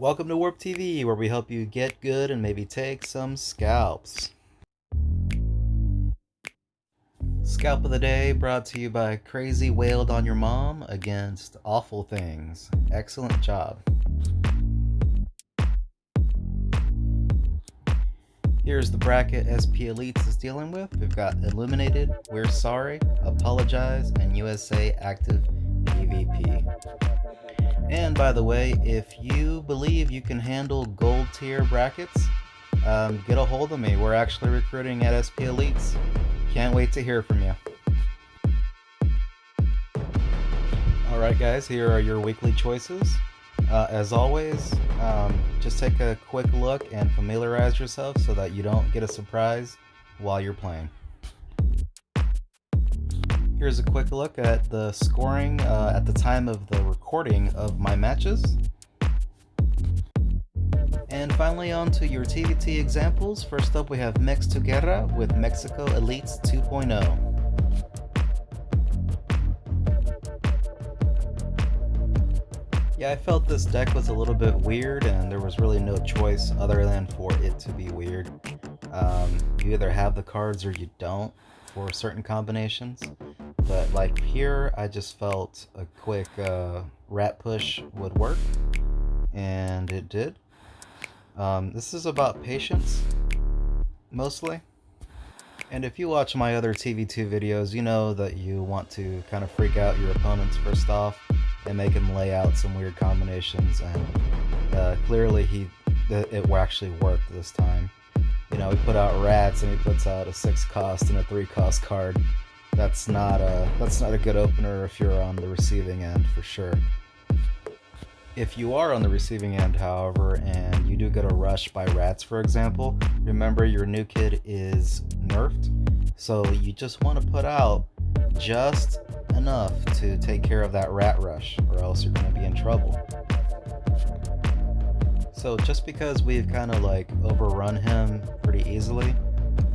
Welcome to Warp TV, where we help you get good and maybe take some scalps. Scalp of the day brought to you by Crazy Wailed on Your Mom against Awful Things. Excellent job. Here's the bracket SP Elites is dealing with. We've got Illuminated, We're Sorry, Apologize, and USA Active TVT. And by the way, if you believe you can handle gold tier brackets, get a hold of me. We're actually recruiting at SP Elites. Can't wait to hear from you. Alright guys, here are your weekly choices. As always, just take a quick look and familiarize yourself so that you don't get a surprise while you're playing. Here's a quick look at the scoring at the time of the recording of my matches. And finally on to your TVT examples. First up we have Mex to Guerra with Mexico Elites 2.0. Yeah, I felt this deck was a little bit weird and there was really no choice other than for it to be weird. You either have the cards or you don't for certain combinations. But like here, I just felt a quick rat push would work, and it did. This is about patience, mostly. And if you watch my other TV2 videos, you know that you want to kind of freak out your opponents first off and make him lay out some weird combinations, and clearly it actually worked this time. You know, he put out rats and he puts out a 6 cost and a 3 cost card. That's not a good opener if you're on the receiving end, for sure. If you are on the receiving end, however, and you do get a rush by rats, for example, remember your new kid is nerfed, so you just want to put out just enough to take care of that rat rush, or else you're going to be in trouble. So just because we've kind of like overrun him pretty easily,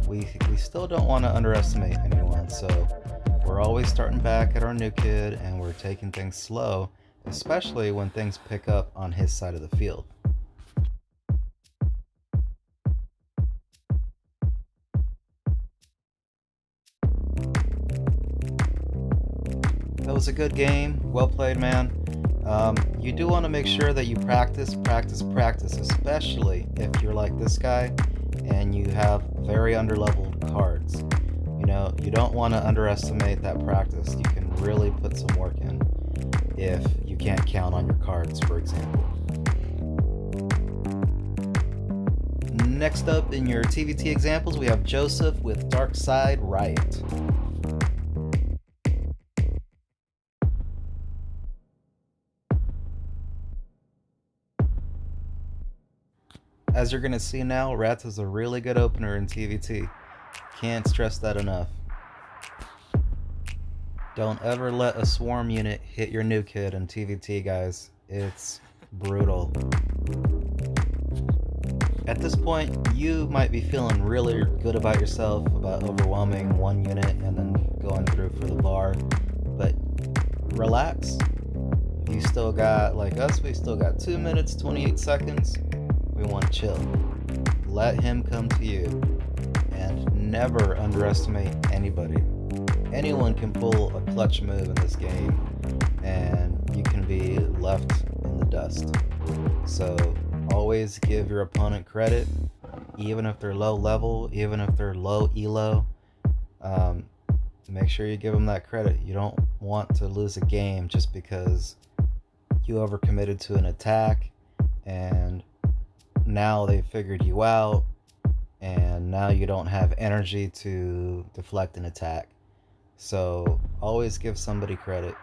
we still don't want to underestimate anyone, so we're always starting back at our new kid and we're taking things slow, especially when things pick up on his side of the field. That was a good game. Well played, man. You do want to make sure that you practice, especially if you're like this guy and you have very underleveled cards. You know, you don't want to underestimate that practice. You can really put some work in if you can't count on your cards, for example. Next up in your TVT examples, we have Joseph with Dark Side Riot. As you're going to see now, Rats is a really good opener in TVT. Can't stress that enough. Don't ever let a swarm unit hit your new kid in TVT, guys. It's brutal. At this point, you might be feeling really good about yourself, about overwhelming one unit and then going through for the bar. But relax. You still got, like us, we still got 2 minutes, 28 seconds. We want to chill. Let him come to you. And never underestimate anybody. Anyone can pull a clutch move in this game, and you can be left in the dust. So always give your opponent credit, even if they're low level, even if they're low elo. Make sure you give them that credit. You don't want to lose a game just because you overcommitted to an attack and now they figured you out and now you don't have energy to deflect an attack. So always give somebody credit.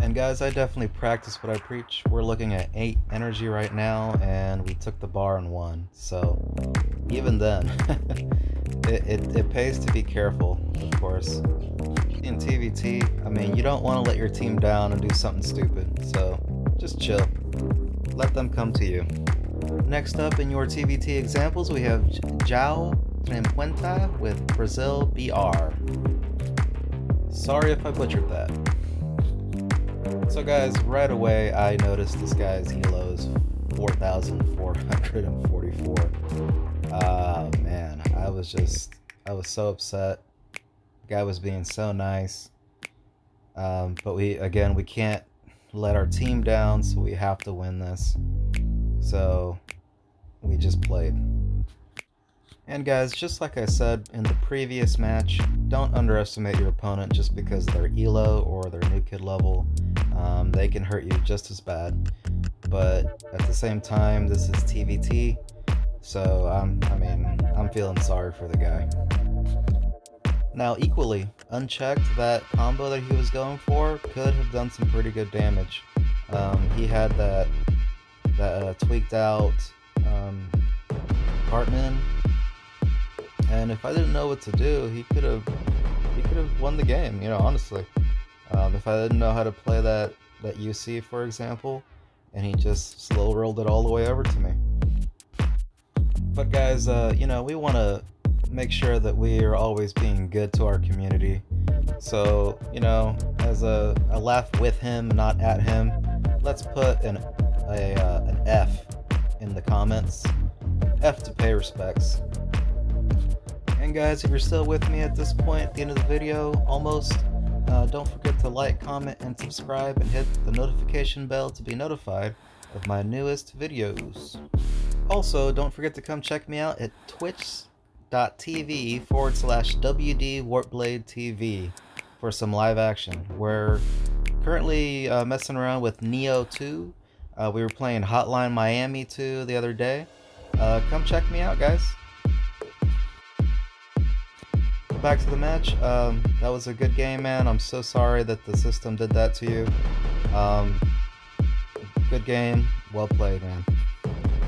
And guys, I definitely practice what I preach. We're looking at 8 energy right now and we took the bar and won. So even then, it pays to be careful, of course. In TVT, I mean, you don't want to let your team down and do something stupid, so just chill. Let them come to you. Next up in your TVT examples, we have João Trempuenta with Brazil BR. Sorry if I butchered that. So guys, right away I noticed this guy's elo is 4,444. Ah man, I was so upset. The guy was being so nice. But we can't let our team down, so we have to win this. So we just played. And guys, just like I said in the previous match, don't underestimate your opponent just because of their elo or their new kid level. They can hurt you just as bad. But at the same time, this is TVT, so I'm feeling sorry for the guy. Now, equally, unchecked, that combo that he was going for could have done some pretty good damage. He had that tweaked out Cartman, and if I didn't know what to do, he could have won the game. You know, honestly, if I didn't know how to play that UC, for example, and he just slow rolled it all the way over to me. But guys, you know, we want to make sure that we are always being good to our community. So, you know, as a laugh with him, not at him, let's put an F in the comments. F to pay respects. And guys, if you're still with me at this point, at the end of the video, almost, don't forget to like, comment, and subscribe, and hit the notification bell to be notified of my newest videos. Also, don't forget to come check me out at twitch.tv/WD Warpblade TV for some live action. We're currently messing around with Neo 2. We were playing Hotline Miami 2 the other day. Come check me out, guys. Back to the match. That was a good game, man. I'm so sorry that the system did that to you. Good game. Well played, man.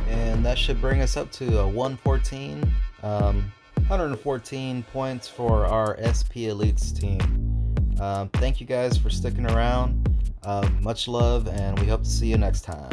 And that should bring us up to a 114. 114 points for our SP Elites team. Thank you guys for sticking around. Much love, and we hope to see you next time.